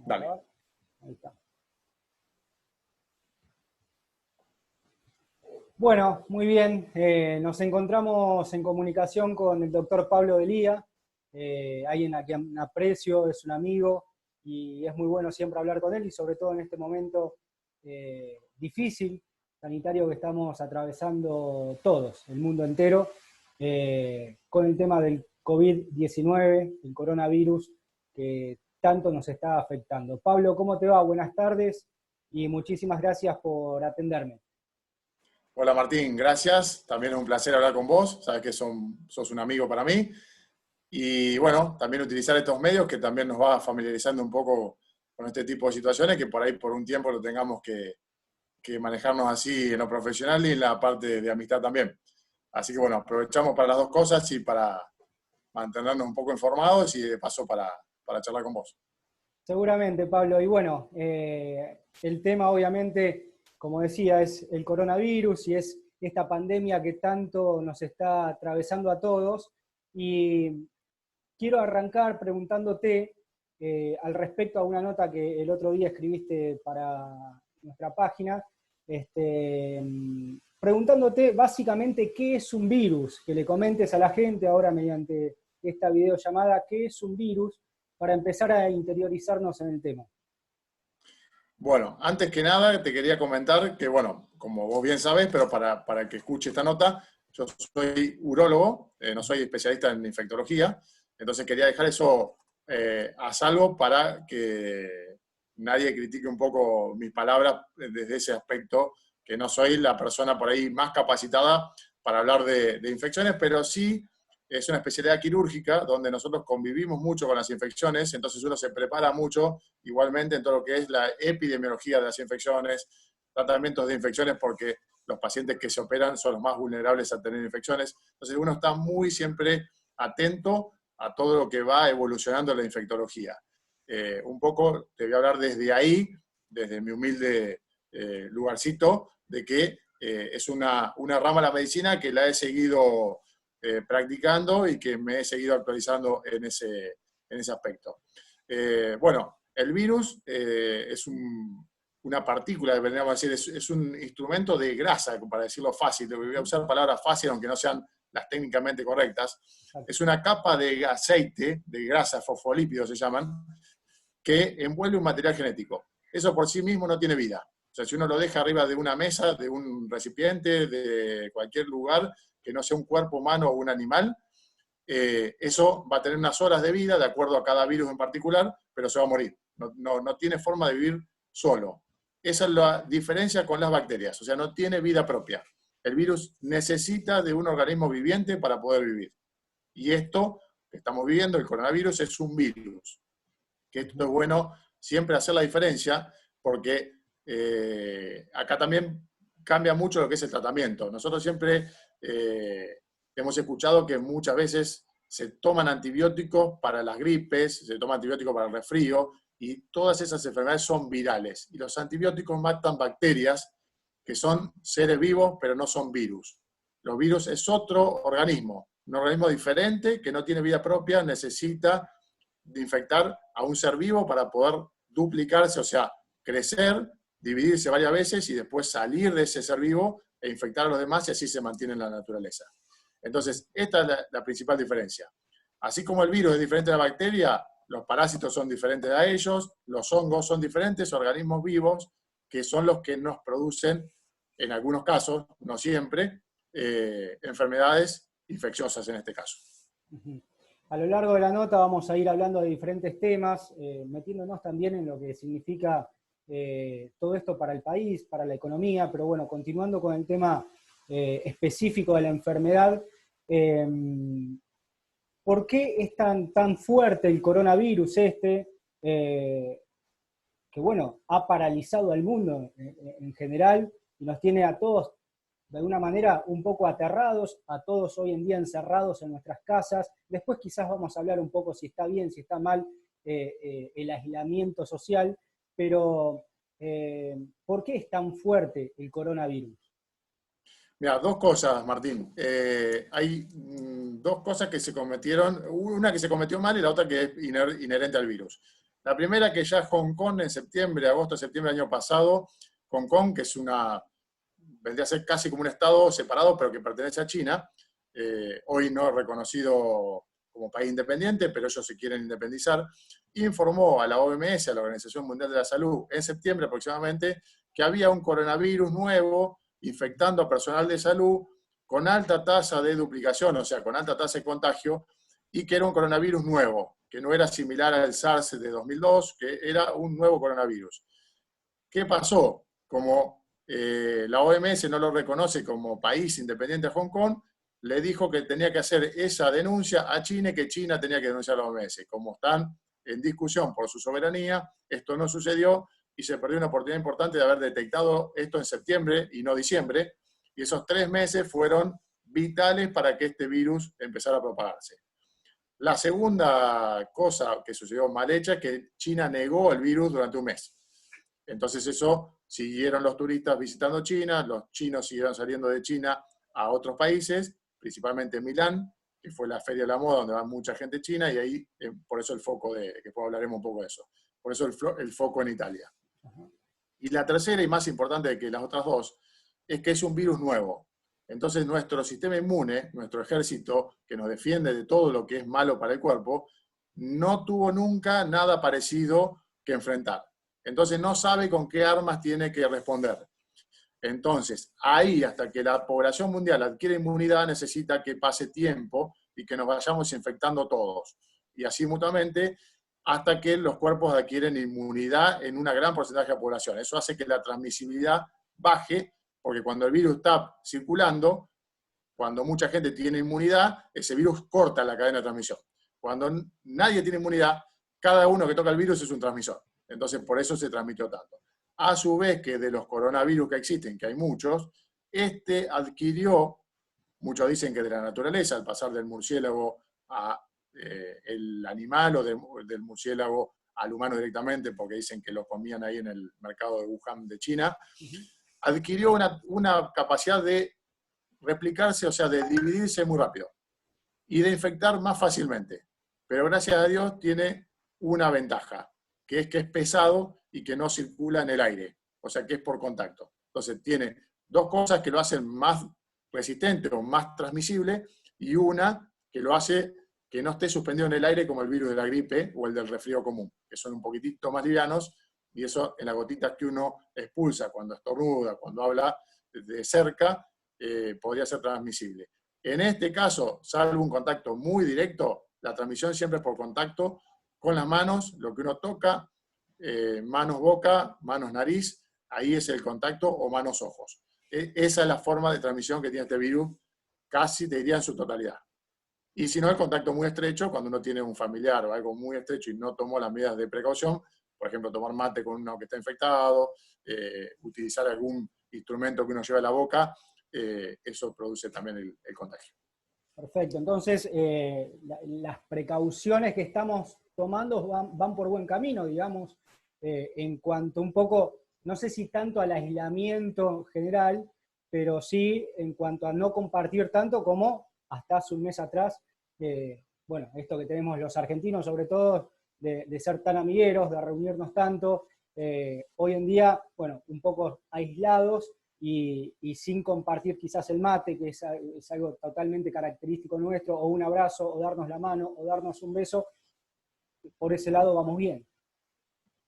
Dale. Ahí está. Bueno, muy bien. Nos encontramos en comunicación con el doctor Pablo Delía, alguien a quien aprecio, es un amigo y es muy bueno siempre hablar con él y sobre todo en este momento difícil, sanitario que estamos atravesando todos, el mundo entero, con el tema del COVID-19, el coronavirus, que tanto nos está afectando. Pablo, ¿cómo te va? Buenas tardes y muchísimas gracias por atenderme. Hola Martín, gracias. También es un placer hablar con vos. Sabes que sos un amigo para mí. Y bueno, también utilizar estos medios que también nos va familiarizando un poco con este tipo de situaciones que por ahí por un tiempo lo tengamos que manejarnos así en lo profesional y en la parte de amistad también. Así que bueno, aprovechamos para las dos cosas y para mantenernos un poco informados y de paso para charlar con vos. Seguramente, Pablo. Y bueno, el tema obviamente, como decía, es el coronavirus y es esta pandemia que tanto nos está atravesando a todos. Y quiero arrancar preguntándote al respecto a una nota que el otro día escribiste para nuestra página, preguntándote básicamente qué es un virus, que le comentes a la gente ahora mediante esta videollamada qué es un virus, para empezar a interiorizarnos en el tema. Bueno, antes que nada te quería comentar que, bueno, como vos bien sabés, pero para que escuche esta nota, yo soy urólogo, no soy especialista en infectología, entonces quería dejar eso a salvo para que nadie critique un poco mis palabras desde ese aspecto, que no soy la persona por ahí más capacitada para hablar de infecciones, pero sí es una especialidad quirúrgica donde nosotros convivimos mucho con las infecciones, entonces uno se prepara mucho igualmente en todo lo que es la epidemiología de las infecciones, tratamientos de infecciones, porque los pacientes que se operan son los más vulnerables a tener infecciones. Entonces uno está muy siempre atento a todo lo que va evolucionando la infectología. Un poco te voy a hablar desde ahí, desde mi humilde lugarcito, de que es una rama de la medicina que la he seguido practicando y que me he seguido actualizando en ese aspecto. Bueno, el virus es una partícula, deberíamos decir, es un instrumento de grasa, para decirlo fácil. Voy a usar palabras fáciles, aunque no sean las técnicamente correctas. Es una capa de aceite, de grasa, fosfolípidos se llaman, que envuelve un material genético. Eso por sí mismo no tiene vida. O sea, si uno lo deja arriba de una mesa, de un recipiente, de cualquier lugar, que no sea un cuerpo humano o un animal, eso va a tener unas horas de vida, de acuerdo a cada virus en particular, pero se va a morir. No tiene forma de vivir solo. Esa es la diferencia con las bacterias, o sea, no tiene vida propia. El virus necesita de un organismo viviente para poder vivir. Y esto que estamos viviendo, el coronavirus, es un virus. Que esto es bueno siempre hacer la diferencia, porque acá también cambia mucho lo que es el tratamiento. Nosotros siempre hemos escuchado que muchas veces se toman antibióticos para las gripes, se toma antibióticos para el resfrío, y todas esas enfermedades son virales. Y los antibióticos matan bacterias que son seres vivos, pero no son virus. Los virus es otro organismo, un organismo diferente que no tiene vida propia, necesita de infectar a un ser vivo para poder duplicarse, o sea, crecer, dividirse varias veces y después salir de ese ser vivo e infectar a los demás, y así se mantiene en la naturaleza. Entonces, esta es la principal diferencia. Así como el virus es diferente a la bacteria, los parásitos son diferentes a ellos, los hongos son diferentes, organismos vivos, que son los que nos producen, en algunos casos, no siempre, enfermedades infecciosas en este caso. A lo largo de la nota vamos a ir hablando de diferentes temas, metiéndonos también en lo que significa todo esto para el país, para la economía, pero bueno, continuando con el tema específico de la enfermedad, ¿por qué es tan fuerte el coronavirus que bueno, ha paralizado al mundo en general y nos tiene a todos de alguna manera un poco aterrados, a todos hoy en día encerrados en nuestras casas? Después quizás vamos a hablar un poco si está bien, si está mal el aislamiento social, pero ¿por qué es tan fuerte el coronavirus? Mira, dos cosas, Martín. Hay dos cosas que se cometieron, una que se cometió mal y la otra que es inherente al virus. La primera que ya Hong Kong en septiembre, agosto, septiembre del año pasado, Hong Kong, que vendría a ser casi como un estado separado, pero que pertenece a China, hoy no reconocido como país independiente, pero ellos se quieren independizar, informó a la OMS, a la Organización Mundial de la Salud, en septiembre aproximadamente, que había un coronavirus nuevo infectando a personal de salud con alta tasa de duplicación, o sea, con alta tasa de contagio, y que era un coronavirus nuevo, que no era similar al SARS de 2002, que era un nuevo coronavirus. ¿Qué pasó? Como la OMS no lo reconoce como país independiente a Hong Kong, le dijo que tenía que hacer esa denuncia a China y que China tenía que denunciar a la OMS. Como están en discusión por su soberanía, esto no sucedió y se perdió una oportunidad importante de haber detectado esto en septiembre y no diciembre, y esos 3 meses fueron vitales para que este virus empezara a propagarse. La segunda cosa que sucedió mal hecha es que China negó el virus durante un mes. Entonces eso, siguieron los turistas visitando China, los chinos siguieron saliendo de China a otros países, principalmente Milán, que fue la feria de la moda donde va mucha gente china, y ahí, por eso el foco que después hablaremos un poco de eso, por eso el foco en Italia. Y la tercera y más importante que las otras dos, es que es un virus nuevo. Entonces nuestro sistema inmune, nuestro ejército, que nos defiende de todo lo que es malo para el cuerpo, no tuvo nunca nada parecido que enfrentar. Entonces no sabe con qué armas tiene que responder. Entonces, ahí, hasta que la población mundial adquiere inmunidad, necesita que pase tiempo y que nos vayamos infectando todos. Y así mutuamente, hasta que los cuerpos adquieren inmunidad en una gran porcentaje de la población. Eso hace que la transmisibilidad baje, porque cuando el virus está circulando, cuando mucha gente tiene inmunidad, ese virus corta la cadena de transmisión. Cuando nadie tiene inmunidad, cada uno que toca el virus es un transmisor. Entonces, por eso se transmitió tanto. A su vez que de los coronavirus que existen, que hay muchos, este adquirió, muchos dicen que de la naturaleza, al pasar del murciélago a el animal, o del murciélago al humano directamente, porque dicen que lo comían ahí en el mercado de Wuhan de China, adquirió una capacidad de replicarse, o sea, de dividirse muy rápido y de infectar más fácilmente. Pero gracias a Dios tiene una ventaja, que es pesado y que no circula en el aire, o sea que es por contacto. Entonces tiene dos cosas que lo hacen más resistente o más transmisible, y una que lo hace que no esté suspendido en el aire como el virus de la gripe o el del resfrío común, que son un poquitito más livianos, y eso en las gotitas que uno expulsa cuando estornuda, cuando habla de cerca, podría ser transmisible. En este caso, salvo un contacto muy directo, la transmisión siempre es por contacto con las manos, lo que uno toca, manos boca, manos nariz, ahí es el contacto, o manos ojos. Esa es la forma de transmisión que tiene este virus, casi te diría en su totalidad. Y si no, el contacto muy estrecho, cuando uno tiene un familiar o algo muy estrecho y no tomó las medidas de precaución, por ejemplo, tomar mate con uno que está infectado, utilizar algún instrumento que uno lleva a la boca, eso produce también el contagio. Perfecto, entonces las precauciones que estamos tomando van por buen camino, digamos, en cuanto un poco, no sé si tanto al aislamiento general, pero sí en cuanto a no compartir tanto como hasta hace un mes atrás, bueno, esto que tenemos los argentinos sobre todo, de ser tan amigueros, de reunirnos tanto, hoy en día, bueno, un poco aislados, y sin compartir quizás el mate, que es algo totalmente característico nuestro, o un abrazo, o darnos la mano, o darnos un beso, por ese lado vamos bien.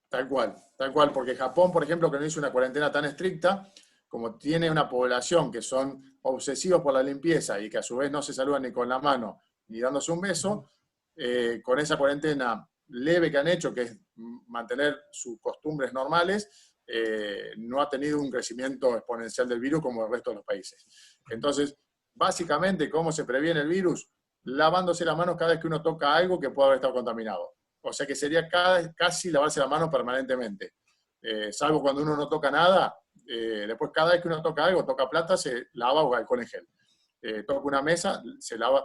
Tal cual, porque Japón, por ejemplo, que no hizo una cuarentena tan estricta, como tiene una población que son obsesivos por la limpieza y que a su vez no se saludan ni con la mano ni dándose un beso, con esa cuarentena leve que han hecho, que es mantener sus costumbres normales, no ha tenido un crecimiento exponencial del virus como el resto de los países. Entonces, básicamente, ¿cómo se previene el virus? Lavándose las manos cada vez que uno toca algo que pueda haber estado contaminado. O sea que sería casi lavarse la mano permanentemente. Salvo cuando uno no toca nada, después cada vez que uno toca algo, toca plata, se lava o alcohol en gel. Toca una mesa, se lava,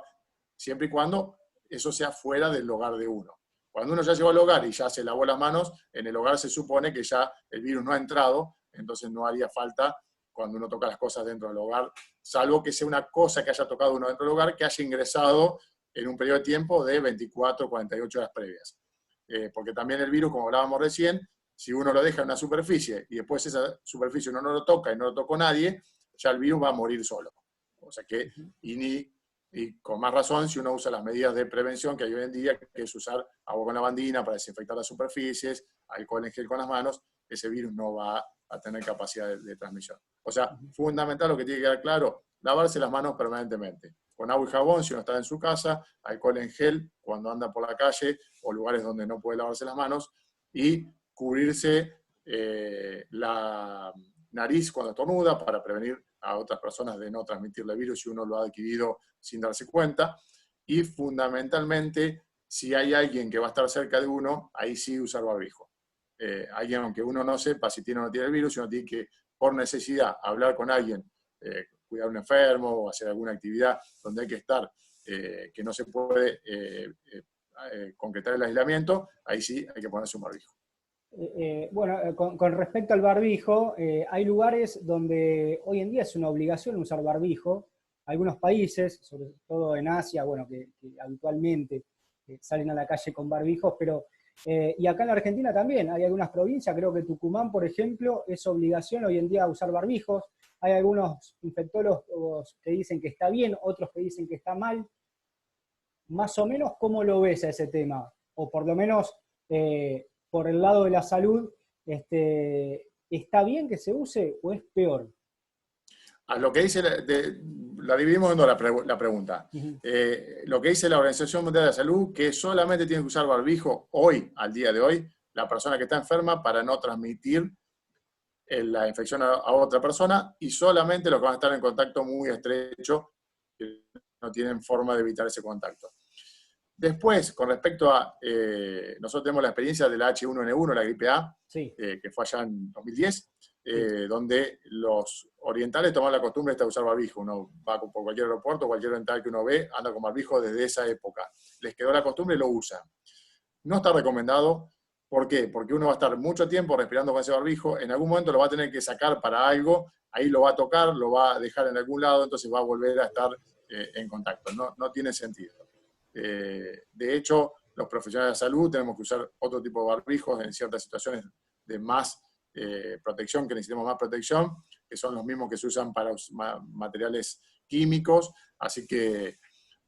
siempre y cuando eso sea fuera del hogar de uno. Cuando uno ya llegó al hogar y ya se lavó las manos, en el hogar se supone que ya el virus no ha entrado, entonces no haría falta cuando uno toca las cosas dentro del hogar, salvo que sea una cosa que haya tocado uno dentro del hogar, que haya ingresado en un periodo de tiempo de 24 o 48 horas previas. porque también el virus, como hablábamos recién, si uno lo deja en una superficie y después esa superficie uno no lo toca y no lo tocó nadie, ya el virus va a morir solo. O sea que, y con más razón si uno usa las medidas de prevención que hay hoy en día, que es usar agua con lavandina para desinfectar las superficies, alcohol en gel con las manos, ese virus no va a tener capacidad de transmisión. O sea, fundamental lo que tiene que quedar claro, lavarse las manos permanentemente, con agua y jabón si uno está en su casa, alcohol en gel cuando anda por la calle o lugares donde no puede lavarse las manos, y cubrirse la nariz cuando estornuda para prevenir a otras personas de no transmitirle el virus si uno lo ha adquirido sin darse cuenta. Y fundamentalmente, si hay alguien que va a estar cerca de uno, ahí sí usar barbijo. Alguien, aunque uno no sepa si tiene o no tiene el virus, uno tiene que, por necesidad, hablar con alguien, cuidar a un enfermo o hacer alguna actividad donde hay que estar, que no se puede concretar el aislamiento, ahí sí hay que ponerse un barbijo. Bueno, con respecto al barbijo, hay lugares donde hoy en día es una obligación usar barbijo. Algunos países, sobre todo en Asia, bueno, que habitualmente salen a la calle con barbijos, pero y acá en la Argentina también hay algunas provincias, creo que Tucumán, por ejemplo, es obligación hoy en día usar barbijos. Hay algunos infectólogos que dicen que está bien, otros que dicen que está mal. Más o menos, ¿cómo lo ves a ese tema? O por lo menos, por el lado de la salud, ¿está bien que se use o es peor? A lo que dice, la dividimos en dos la pregunta. Lo que dice la Organización Mundial de la Salud, que solamente tiene que usar barbijo hoy, al día de hoy, la persona que está enferma para no transmitir la infección a otra persona, y solamente los que van a estar en contacto muy estrecho, que no tienen forma de evitar ese contacto. Después, con respecto a, nosotros tenemos la experiencia de la H1N1, la gripe A, sí. Que fue allá en 2010, donde los orientales tomaron la costumbre de usar barbijo. Uno va por cualquier aeropuerto, cualquier oriental que uno ve, anda con barbijo desde esa época. Les quedó la costumbre y lo usan. No está recomendado. ¿Por qué? Porque uno va a estar mucho tiempo respirando con ese barbijo, en algún momento lo va a tener que sacar para algo, ahí lo va a tocar, lo va a dejar en algún lado, entonces va a volver a estar en contacto. No tiene sentido. De hecho, los profesionales de salud tenemos que usar otro tipo de barbijos en ciertas situaciones de más protección, que necesitamos más protección, que son los mismos que se usan para materiales químicos. Así que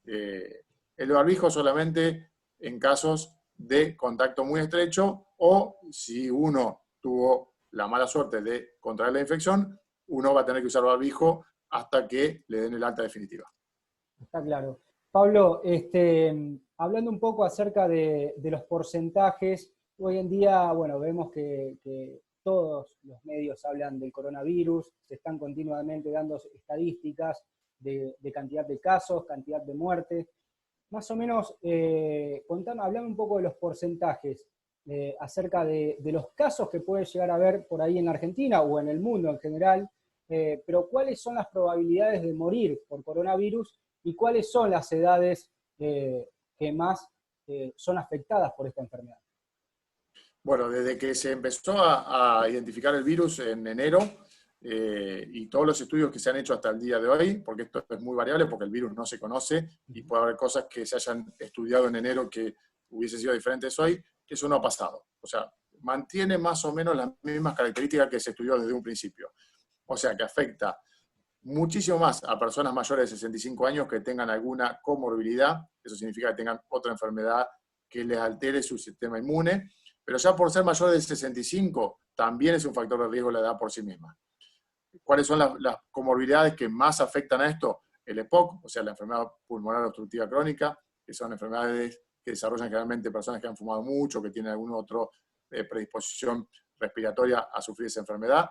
el barbijo solamente en casos de contacto muy estrecho, o si uno tuvo la mala suerte de contraer la infección, uno va a tener que usar barbijo hasta que le den el alta definitiva. Está claro. Pablo, hablando un poco acerca de los porcentajes, hoy en día, bueno, vemos que todos los medios hablan del coronavirus, se están continuamente dando estadísticas de cantidad de casos, cantidad de muertes. Más o menos, hablame un poco de los porcentajes acerca de los casos que puede llegar a haber por ahí en Argentina o en el mundo en general, pero cuáles son las probabilidades de morir por coronavirus y cuáles son las edades que más son afectadas por esta enfermedad. Bueno, desde que se empezó a identificar el virus en enero, y todos los estudios que se han hecho hasta el día de hoy, porque esto es muy variable, porque el virus no se conoce y puede haber cosas que se hayan estudiado en enero que hubiesen sido diferentes hoy, eso no ha pasado. O sea, mantiene más o menos las mismas características que se estudió desde un principio. O sea, que afecta muchísimo más a personas mayores de 65 años que tengan alguna comorbilidad, eso significa que tengan otra enfermedad que les altere su sistema inmune, pero ya por ser mayor de 65 también es un factor de riesgo la edad por sí misma. ¿Cuáles son las comorbilidades que más afectan a esto? El EPOC, o sea, la enfermedad pulmonar obstructiva crónica, que son enfermedades que desarrollan generalmente personas que han fumado mucho, que tienen alguna otra predisposición respiratoria a sufrir esa enfermedad.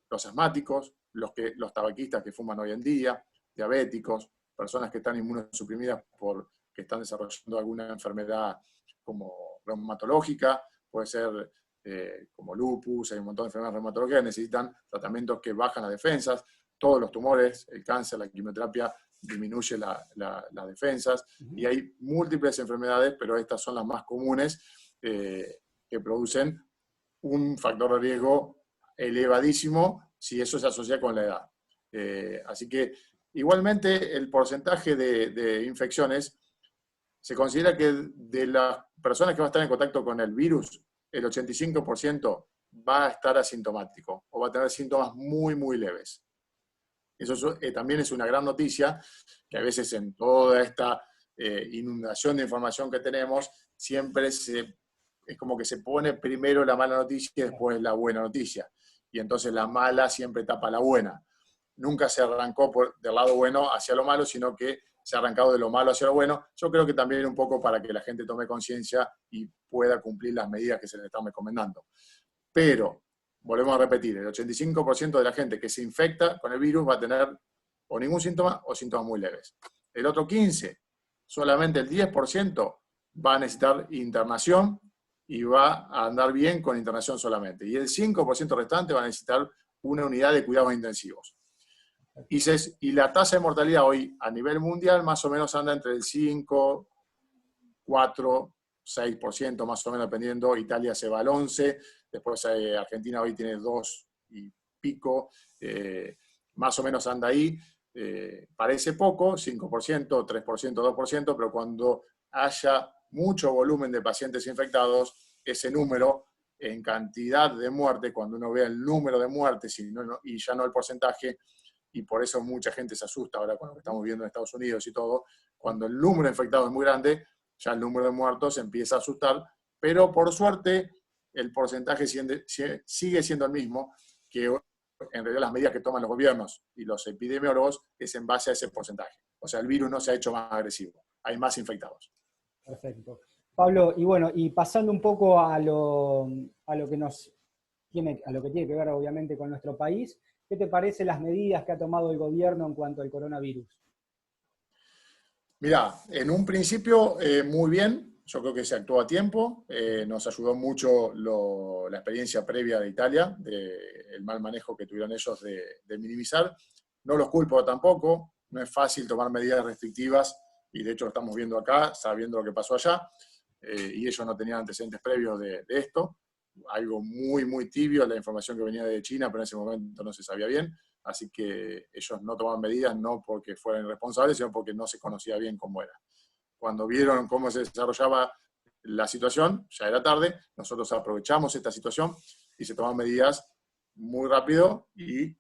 Los asmáticos, los tabaquistas que fuman hoy en día, diabéticos, personas que están inmunosuprimidas porque están desarrollando alguna enfermedad como reumatológica, puede ser como lupus, hay un montón de enfermedades reumatológicas que necesitan tratamientos que bajan las defensas, todos los tumores, el cáncer, la quimioterapia disminuye las defensas, y hay múltiples enfermedades, pero estas son las más comunes que producen un factor de riesgo elevadísimo si eso se asocia con la edad. Así que igualmente el porcentaje de infecciones se considera que de las personas que van a estar en contacto con el virus, el 85% va a estar asintomático o va a tener síntomas muy, muy leves. Eso también es una gran noticia, que a veces en toda esta inundación de información que tenemos, siempre es como que se pone primero la mala noticia y después la buena noticia. Y entonces la mala siempre tapa la buena. Nunca se arrancó del lado bueno hacia lo malo, sino que se ha arrancado de lo malo hacia lo bueno. Yo creo que también un poco para que la gente tome conciencia y pueda cumplir las medidas que se le están recomendando. Pero, volvemos a repetir, el 85% de la gente que se infecta con el virus va a tener o ningún síntoma o síntomas muy leves. El otro 15%, solamente el 10% va a necesitar internación y va a andar bien con internación solamente. Y el 5% restante va a necesitar una unidad de cuidados intensivos. Y la tasa de mortalidad hoy a nivel mundial más o menos anda entre el 5, 4, 6%, más o menos dependiendo. Italia se va al 11%, después Argentina hoy tiene 2 y pico, más o menos anda ahí. Parece poco, 5%, 3%, 2%, pero cuando haya mucho volumen de pacientes infectados, ese número en cantidad de muerte, cuando uno vea el número de muertes y ya no el porcentaje, y por eso mucha gente se asusta ahora con lo que estamos viendo en Estados Unidos y todo, cuando el número de infectados es muy grande, ya el número de muertos empieza a asustar, pero por suerte el porcentaje sigue siendo el mismo, que en realidad las medidas que toman los gobiernos y los epidemiólogos es en base a ese porcentaje. O sea, el virus no se ha hecho más agresivo, hay más infectados. Perfecto. Pablo, y bueno, y pasando un poco a lo que tiene que ver obviamente con nuestro país, ¿qué te parecen las medidas que ha tomado el gobierno en cuanto al coronavirus? Mirá, en un principio muy bien, yo creo que se actuó a tiempo, nos ayudó mucho la experiencia previa de Italia, del mal manejo que tuvieron ellos de minimizar. No los culpo tampoco, no es fácil tomar medidas restrictivas, y de hecho lo estamos viendo acá, sabiendo lo que pasó allá, y ellos no tenían antecedentes previos de esto, algo muy, muy tibio, la información que venía de China, pero en ese momento no se sabía bien. Así que ellos no tomaban medidas no porque fueran irresponsables, sino porque no se conocía bien cómo era. Cuando vieron cómo se desarrollaba la situación, ya era tarde, nosotros aprovechamos esta situación y se toman medidas muy rápido y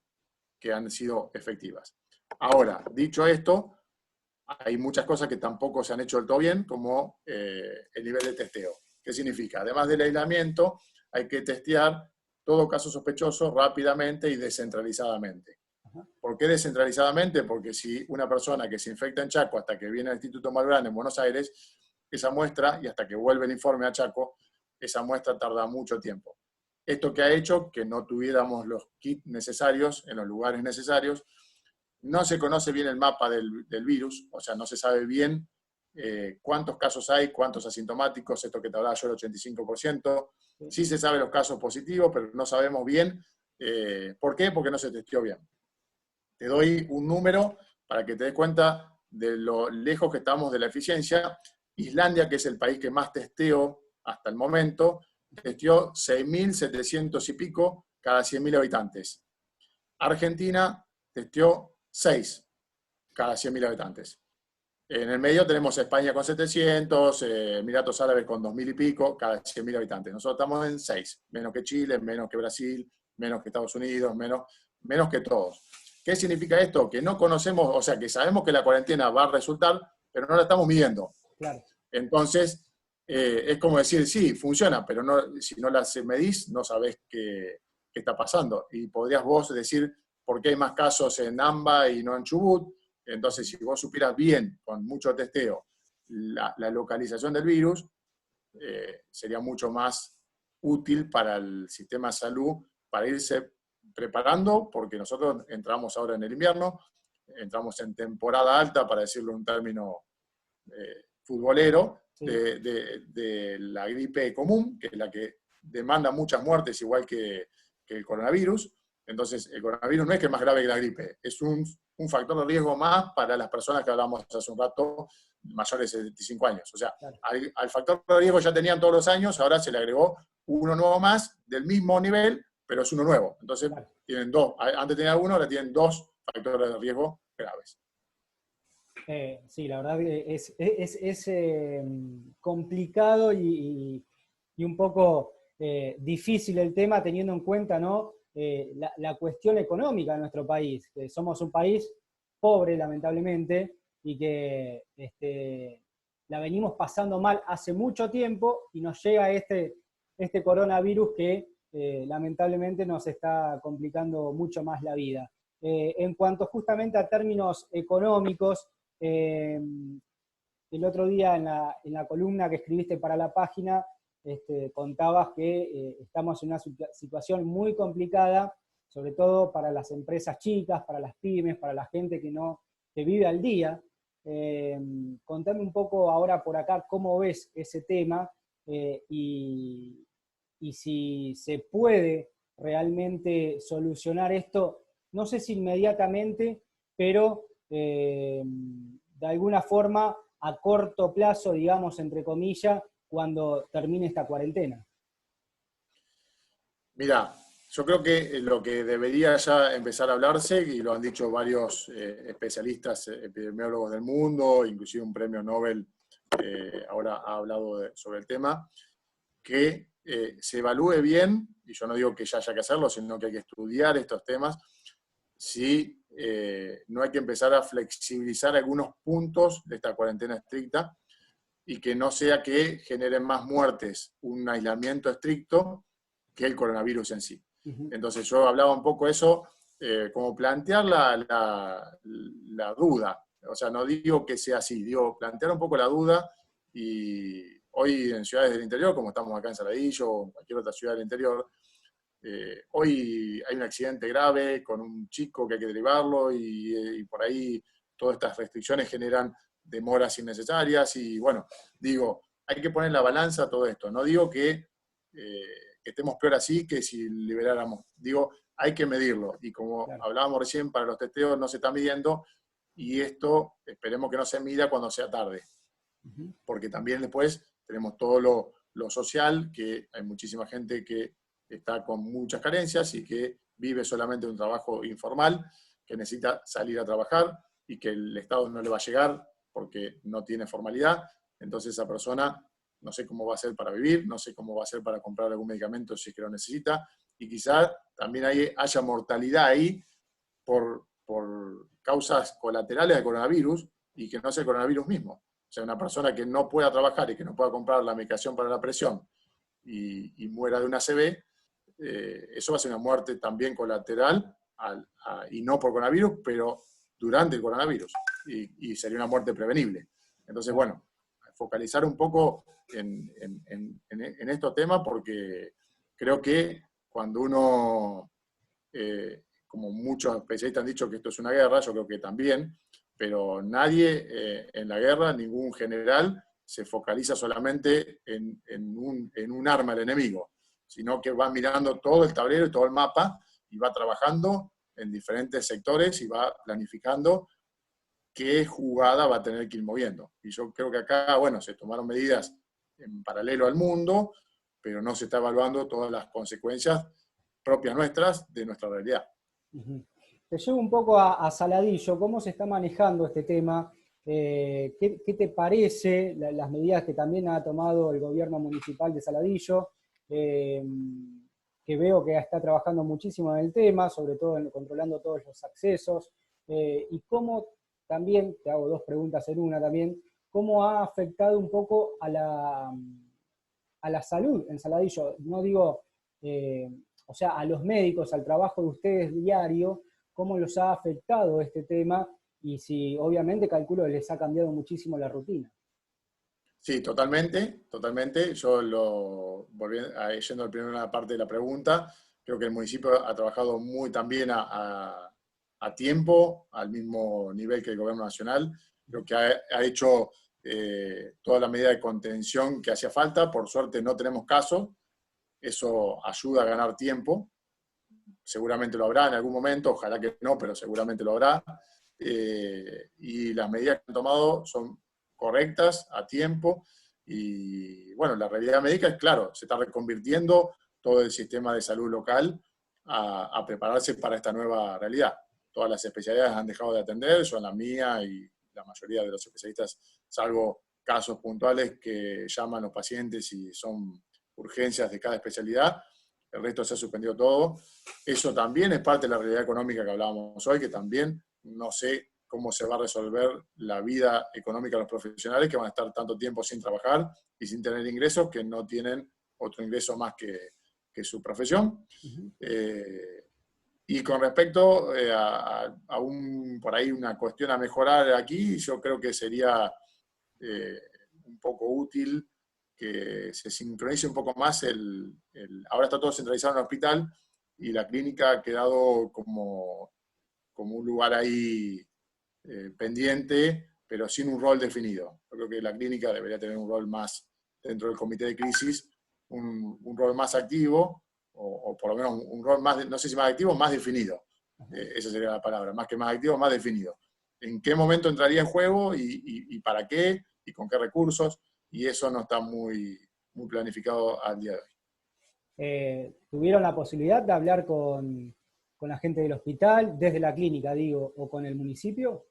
que han sido efectivas. Ahora, dicho esto, hay muchas cosas que tampoco se han hecho del todo bien, como el nivel de testeo. ¿Qué significa? Además del aislamiento, hay que testear todo caso sospechoso rápidamente y descentralizadamente. ¿Por qué descentralizadamente? Porque si una persona que se infecta en Chaco hasta que viene al Instituto Malbrán en Buenos Aires, esa muestra, y hasta que vuelve el informe a Chaco, esa muestra tarda mucho tiempo. Esto que ha hecho que no tuviéramos los kits necesarios en los lugares necesarios. No se conoce bien el mapa del virus, o sea, no se sabe bien cuántos casos hay, cuántos asintomáticos, esto que te hablaba yo, el 85%. Sí se sabe los casos positivos, pero no sabemos bien por qué, porque no se testeó bien. Te doy un número para que te des cuenta de lo lejos que estamos de la eficiencia. Islandia, que es el país que más testeó hasta el momento, testeó 6.700 y pico cada 100.000 habitantes. Argentina testeó 6 cada 100.000 habitantes. En el medio tenemos España con 700, Emiratos Árabes con 2.000 y pico cada 100.000 habitantes. Nosotros estamos en 6, menos que Chile, menos que Brasil, menos que Estados Unidos, menos que todos. ¿Qué significa esto? Que no conocemos, o sea, que sabemos que la cuarentena va a resultar, pero no la estamos midiendo. Claro. Entonces, es como decir, sí, funciona, pero no, si no la medís, no sabés qué está pasando. Y podrías vos decir por qué hay más casos en AMBA y no en Chubut. Entonces, si vos supieras bien, con mucho testeo, la localización del virus, sería mucho más útil para el sistema de salud, para irse preparando, porque nosotros entramos ahora en el invierno, entramos en temporada alta, para decirlo en un término futbolero, Sí. de la gripe común, que es la que demanda muchas muertes, igual que el coronavirus. Entonces, el coronavirus no es que es más grave que la gripe, es un factor de riesgo más para las personas que hablamos hace un rato, mayores de 75 años. O sea, Claro. al factor de riesgo ya tenían todos los años, ahora se le agregó uno nuevo más, del mismo nivel, pero es uno nuevo. Entonces, Claro. tienen dos. Antes tenían uno, ahora tienen dos factores de riesgo graves. Sí, la verdad que es complicado y un poco difícil el tema teniendo en cuenta, ¿no? La cuestión económica de nuestro país, que somos un país pobre, lamentablemente, y que la venimos pasando mal hace mucho tiempo y nos llega este coronavirus que lamentablemente nos está complicando mucho más la vida. En cuanto justamente a términos económicos, eh, el otro día en la columna que escribiste para la página, contabas que estamos en una situación muy complicada, sobre todo para las empresas chicas, para las pymes, para la gente que vive al día. Contame un poco ahora por acá cómo ves ese tema y si se puede realmente solucionar esto, no sé si inmediatamente, pero de alguna forma a corto plazo, digamos, entre comillas, cuando termine esta cuarentena. Mira, yo creo que lo que debería ya empezar a hablarse, y lo han dicho varios especialistas, epidemiólogos del mundo, inclusive un premio Nobel ahora ha hablado sobre el tema, que se evalúe bien, y yo no digo que ya haya que hacerlo, sino que hay que estudiar estos temas, si no hay que empezar a flexibilizar algunos puntos de esta cuarentena estricta y que no sea que generen más muertes un aislamiento estricto que el coronavirus en sí. Uh-huh. Entonces yo hablaba un poco eso, como plantear la duda. O sea, no digo que sea así, digo plantear un poco la duda y hoy en ciudades del interior, como estamos acá en Saladillo o en cualquier otra ciudad del interior, hoy hay un accidente grave con un chico que hay que derivarlo y por ahí todas estas restricciones generan demoras innecesarias y bueno, digo, hay que poner en la balanza todo esto. No digo que estemos peor así que si liberáramos. Digo, hay que medirlo. Y como Claro. hablábamos recién, para los testeos no se está midiendo y esto esperemos que no se mida cuando sea tarde. Uh-huh. Porque también después tenemos todo lo social, que hay muchísima gente que está con muchas carencias y que vive solamente un trabajo informal, que necesita salir a trabajar y que el Estado no le va a llegar porque no tiene formalidad. Entonces esa persona no sé cómo va a hacer para vivir, no sé cómo va a hacer para comprar algún medicamento si es que lo necesita, y quizás también haya mortalidad ahí por causas colaterales del coronavirus y que no sea el coronavirus mismo. O sea, una persona que no pueda trabajar y que no pueda comprar la medicación para la presión y muera de una ACV, eso va a ser una muerte también colateral y no por coronavirus, pero durante el coronavirus. Y sería una muerte prevenible. Entonces, Claro. bueno, focalizar un poco en estos temas porque creo que cuando uno, como muchos especialistas han dicho que esto es una guerra, yo creo que también, pero nadie en la guerra, ningún general, se focaliza solamente en un arma del enemigo, sino que va mirando todo el tablero y todo el mapa y va trabajando en diferentes sectores y va planificando qué jugada va a tener que ir moviendo. Y yo creo que acá, bueno, se tomaron medidas en paralelo al mundo, pero no se está evaluando todas las consecuencias propias nuestras de nuestra realidad. Uh-huh. Te llevo un poco a Saladillo, ¿cómo se está manejando este tema? ¿Qué te parece las medidas que también ha tomado el gobierno municipal de Saladillo? Eh, que veo que está trabajando muchísimo en el tema, sobre todo controlando todos los accesos. Y cómo también, te hago dos preguntas en una también, ¿cómo ha afectado un poco a la salud en Saladillo? No digo, o sea, a los médicos, al trabajo de ustedes diario, cómo los ha afectado este tema y si obviamente calculo que les ha cambiado muchísimo la rutina. Sí, totalmente, totalmente. Yo yendo a la primera parte de la pregunta, creo que el municipio ha trabajado muy también a tiempo, al mismo nivel que el gobierno nacional. Creo que ha hecho toda la medida de contención que hacía falta. Por suerte no tenemos casos. Eso ayuda a ganar tiempo. Seguramente lo habrá en algún momento, ojalá que no, pero seguramente lo habrá. Y las medidas que han tomado son correctas, a tiempo, y bueno, la realidad médica es claro, se está reconvirtiendo todo el sistema de salud local a prepararse para esta nueva realidad. Todas las especialidades han dejado de atender, son la mía y la mayoría de los especialistas, salvo casos puntuales que llaman los pacientes y son urgencias de cada especialidad, el resto se ha suspendido todo. Eso también es parte de la realidad económica que hablábamos hoy, que también no sé cómo se va a resolver la vida económica de los profesionales que van a estar tanto tiempo sin trabajar y sin tener ingresos, que no tienen otro ingreso más que su profesión. Ujú. Y con respecto por ahí una cuestión a mejorar aquí, yo creo que sería un poco útil que se sincronice un poco más ahora está todo centralizado en el hospital y la clínica ha quedado como un lugar ahí pendiente, pero sin un rol definido. Yo creo que la clínica debería tener un rol más dentro del comité de crisis, un rol más activo, o por lo menos un rol más, no sé si más activo, más definido. Esa sería la palabra, más que más activo, más definido. ¿En qué momento entraría en juego y para qué y con qué recursos? Y eso no está muy planificado al día de hoy. ¿Tuvieron la posibilidad de hablar con la gente del hospital, desde la clínica, digo, o con el municipio?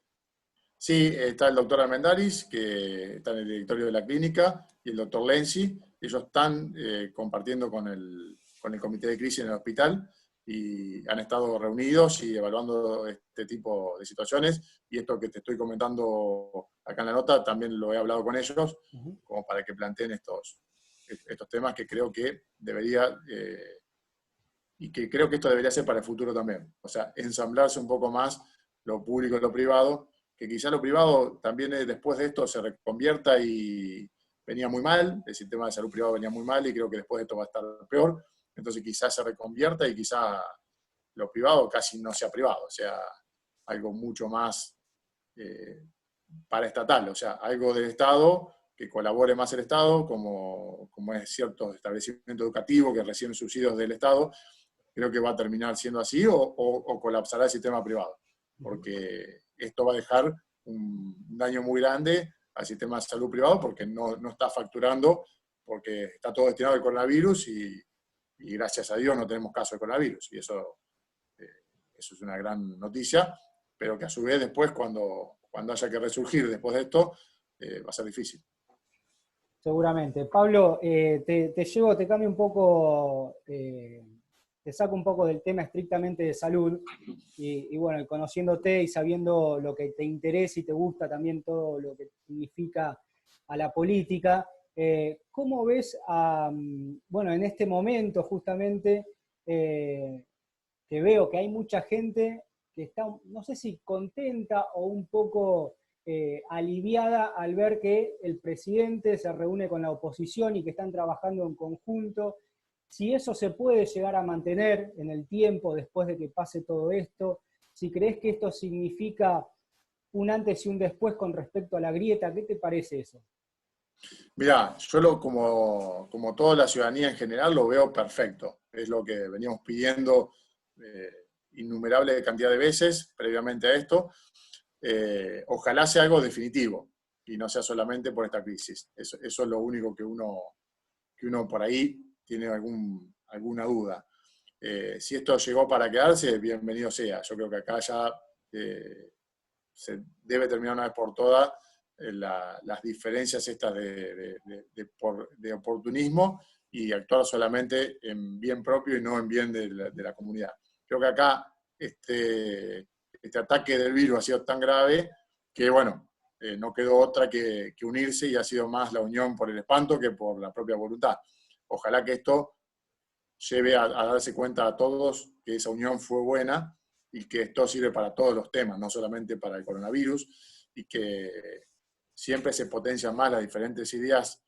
Sí, está el doctor Armendaris, que está en el directorio de la clínica, y el doctor Lenzi. Ellos están compartiendo con el comité de crisis en el hospital y han estado reunidos y evaluando este tipo de situaciones. Y esto que te estoy comentando acá en la nota, también lo he hablado con ellos, como para que planteen estos temas que creo que debería, y que creo que esto debería ser para el futuro también. O sea, ensamblarse un poco más lo público y lo privado, que quizá lo privado también después de esto se reconvierta y venía muy mal, el sistema de salud privado venía muy mal y creo que después de esto va a estar peor, entonces quizás se reconvierta y quizá lo privado casi no sea privado, o sea algo mucho más paraestatal, o sea, algo del Estado, que colabore más el Estado, como es cierto establecimiento educativo que reciben subsidios del Estado. Creo que va a terminar siendo así o colapsará el sistema privado, porque esto va a dejar un daño muy grande al sistema de salud privado porque no está facturando, porque está todo destinado al coronavirus y gracias a Dios no tenemos caso de coronavirus. Y eso es una gran noticia, pero que a su vez después, cuando haya que resurgir después de esto, va a ser difícil. Seguramente. Pablo, te cambio un poco, te saco un poco del tema estrictamente de salud, y bueno, conociéndote y sabiendo lo que te interesa y te gusta también todo lo que significa a la política, ¿cómo ves bueno, en este momento justamente, que veo que hay mucha gente que está, no sé si contenta o un poco aliviada al ver que el presidente se reúne con la oposición y que están trabajando en conjunto? Si eso se puede llegar a mantener en el tiempo después de que pase todo esto, si crees que esto significa un antes y un después con respecto a la grieta, ¿qué te parece eso? Mirá, yo como toda la ciudadanía en general lo veo perfecto. Es lo que veníamos pidiendo innumerable cantidad de veces previamente a esto. Ojalá sea algo definitivo y no sea solamente por esta crisis. Eso es lo único que uno por ahí tiene alguna duda. Si esto llegó para quedarse, bienvenido sea. Yo creo que acá ya se debe terminar una vez por todas las diferencias estas de oportunismo y actuar solamente en bien propio y no en bien de la comunidad. Creo que acá este ataque del virus ha sido tan grave que, bueno, no quedó otra que unirse y ha sido más la unión por el espanto que por la propia voluntad. Ojalá que esto lleve a darse cuenta a todos que esa unión fue buena y que esto sirve para todos los temas, no solamente para el coronavirus, y que siempre se potencian más las diferentes ideas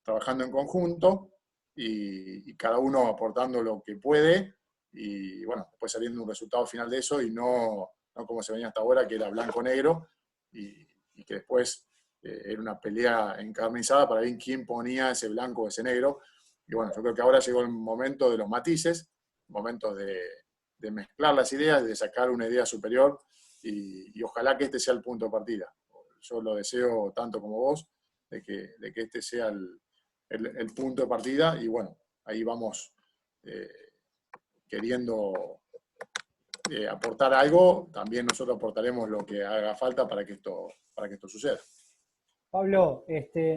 trabajando en conjunto y cada uno aportando lo que puede y bueno, después saliendo un resultado final de eso y no como se venía hasta ahora, que era blanco-negro y que después era una pelea encarnizada para ver quién ponía ese blanco o ese negro. Y bueno, yo creo que ahora llegó el momento de los matices, momentos de mezclar las ideas, de sacar una idea superior y ojalá que este sea el punto de partida. Yo lo deseo tanto como vos, de que este sea el punto de partida y bueno, ahí vamos queriendo aportar algo, también nosotros aportaremos lo que haga falta para que esto suceda. Pablo,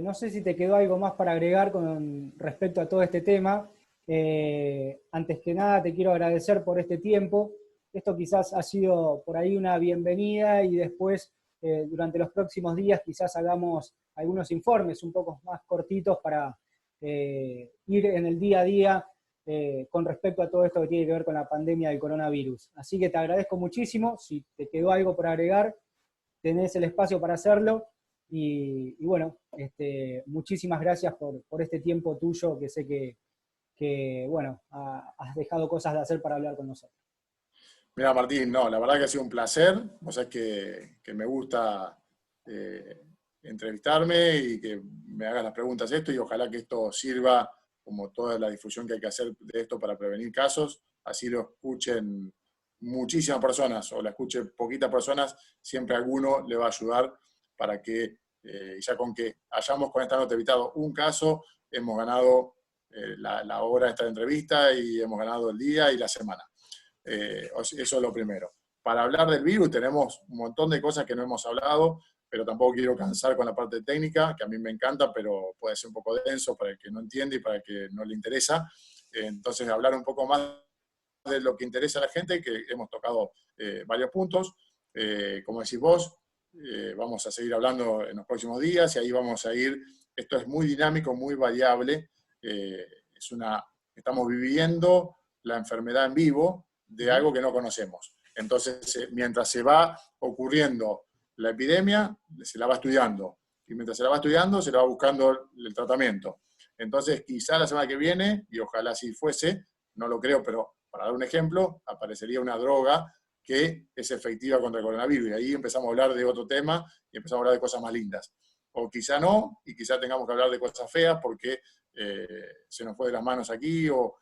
no sé si te quedó algo más para agregar con respecto a todo este tema. Antes que nada, te quiero agradecer por este tiempo. Esto quizás ha sido por ahí una bienvenida y después, durante los próximos días, quizás hagamos algunos informes un poco más cortitos para ir en el día a día con respecto a todo esto que tiene que ver con la pandemia del coronavirus. Así que te agradezco muchísimo. Si te quedó algo por agregar, tenés el espacio para hacerlo. Y bueno, muchísimas gracias por este tiempo tuyo, que sé que bueno, has dejado cosas de hacer para hablar con nosotros. Mira, Martín, no, la verdad que ha sido un placer. O sea, que me gusta entrevistarme y que me hagas las preguntas esto, y ojalá que esto sirva como toda la difusión que hay que hacer de esto para prevenir casos. Así lo escuchen muchísimas personas o la escuchen poquitas personas, siempre alguno le va a ayudar para que, ya con que hayamos con esta nota evitado un caso, hemos ganado la hora de esta entrevista y hemos ganado el día y la semana. Eso es lo primero. Para hablar del virus tenemos un montón de cosas que no hemos hablado, pero tampoco quiero cansar con la parte técnica, que a mí me encanta, pero puede ser un poco denso para el que no entiende y para el que no le interesa. Entonces, hablar un poco más de lo que interesa a la gente, que hemos tocado varios puntos. Como decís vos, vamos a seguir hablando en los próximos días y ahí vamos a ir. Esto es muy dinámico, muy variable. Estamos viviendo la enfermedad en vivo de algo que no conocemos. Entonces, mientras se va ocurriendo la epidemia, se la va estudiando. Y mientras se la va estudiando, se la va buscando el tratamiento. Entonces, quizá la semana que viene, y ojalá así fuese, no lo creo, pero para dar un ejemplo, aparecería una droga que es efectiva contra el coronavirus. Y ahí empezamos a hablar de otro tema y empezamos a hablar de cosas más lindas. O quizá no, y quizá tengamos que hablar de cosas feas porque se nos fue de las manos aquí, o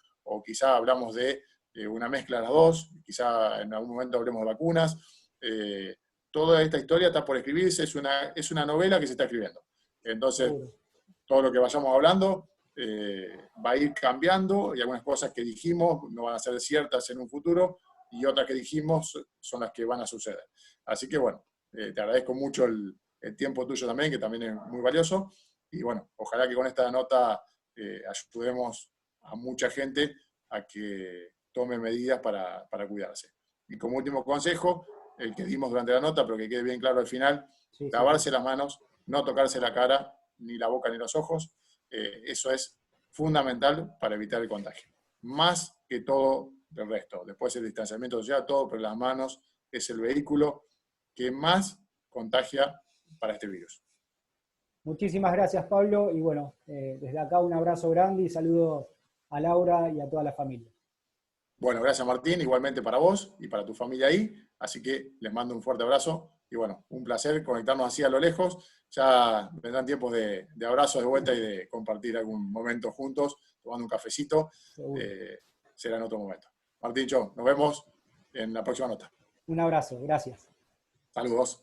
quizá hablamos de una mezcla de las dos, quizá en algún momento hablemos de vacunas. Toda esta historia está por escribirse, es una novela que se está escribiendo. Entonces, todo lo que vayamos hablando va a ir cambiando, y algunas cosas que dijimos no van a ser ciertas en un futuro, y otras que dijimos son las que van a suceder. Así que bueno, te agradezco mucho el tiempo tuyo también, que también es muy valioso, y bueno, ojalá que con esta nota ayudemos a mucha gente a que tome medidas para cuidarse. Y como último consejo, el que dimos durante la nota, pero que quede bien claro al final, lavarse las manos, no tocarse la cara, ni la boca, ni los ojos. Eso es fundamental para evitar el contagio. Más que todo el resto. Después el distanciamiento social, todo, pero las manos es el vehículo que más contagia para este virus. Muchísimas gracias, Pablo, y bueno, desde acá un abrazo grande y saludo a Laura y a toda la familia. Bueno, gracias Martín, igualmente para vos y para tu familia ahí, así que les mando un fuerte abrazo y bueno, un placer conectarnos así a lo lejos. Ya vendrán tiempos de abrazos de vuelta y de compartir algún momento juntos, tomando un cafecito, será en otro momento. Martín, nos vemos en la próxima nota. Un abrazo, gracias. Saludos.